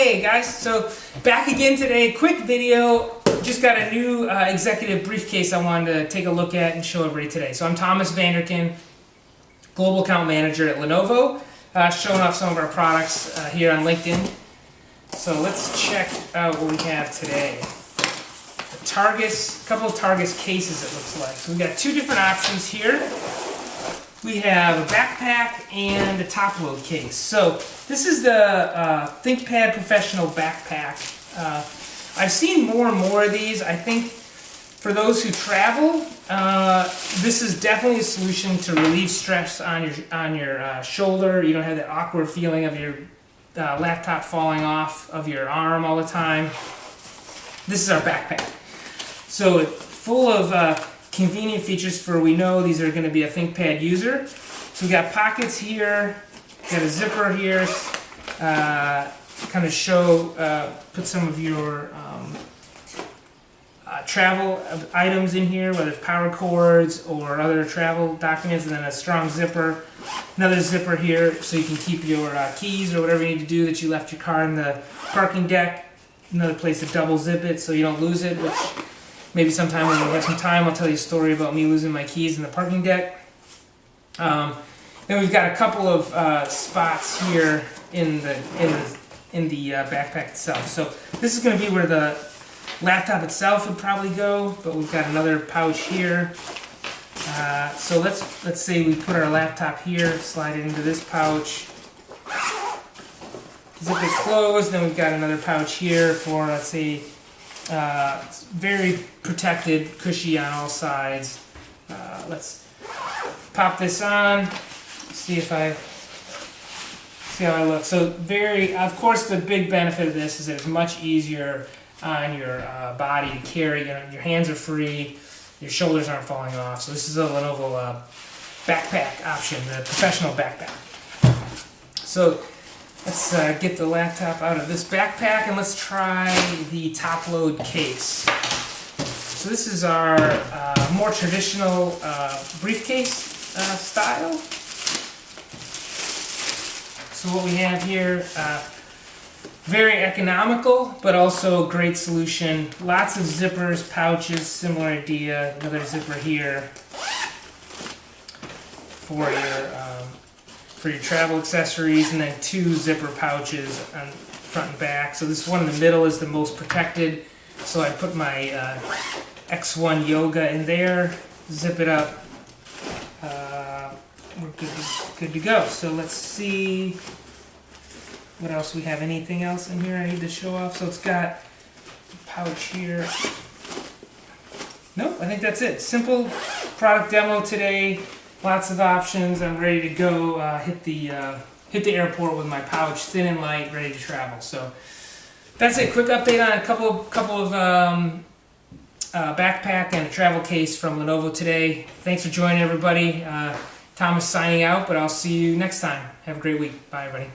Hey guys, so back again today, quick video. Just got a new executive briefcase I wanted to take a look at and show everybody today. So I'm Thomas Vanderkin, Global Account Manager at Lenovo, showing off some of our products here on LinkedIn. So let's check out what we have today. A couple of Targus cases it looks like. So we've got two different options here. We have a backpack and a Topload case. So this is the ThinkPad Professional Backpack. I've seen more and more of these. I think for those who travel, this is definitely a solution to relieve stress on your shoulder. You don't have that awkward feeling of your laptop falling off of your arm all the time. This is our backpack. So it's full of convenient features for we know these are going to be a ThinkPad user. So we got pockets here, got a zipper here, kind of show, put some of your travel items in here, whether it's power cords or other travel documents, and then a strong zipper. Another zipper here so you can keep your keys or whatever you need to do that you left your car in the parking deck. Another place to double zip it so you don't lose it, which maybe sometime when we have some time, I'll tell you a story about me losing my keys in the parking deck. Then we've got a couple of spots here in the backpack itself. So this is going to be where the laptop itself would probably go, but we've got another pouch here. So let's say we put our laptop here, slide it into this pouch, zip it closed. Then we've got another pouch here for, let's say, it's very protected, cushy on all sides. Let's pop this on, see how I look. So of course the big benefit of this is that it's much easier on your body to carry. Your hands are free, your shoulders aren't falling off. So this is a Lenovo backpack option, the professional backpack. So let's get the laptop out of this backpack and let's try the Topload case. So this is our more traditional briefcase style. So what we have here, very economical, but also a great solution. Lots of zippers, pouches, similar idea. Another zipper here for your travel accessories, and then two zipper pouches on front and back. So this one in the middle is the most protected. So I put my X1 Yoga in there, zip it up. We're good to go. So let's see what else we have. Anything else in here I need to show off? So it's got a pouch here. Nope, I think that's it. Simple product demo today. Lots of options. I'm ready to go hit the airport with my pouch, thin and light, ready to travel. So that's it. Quick update on a couple of backpack and a travel case from Lenovo today. Thanks for joining, everybody. Thomas signing out, but I'll see you next time. Have a great week. Bye, everybody.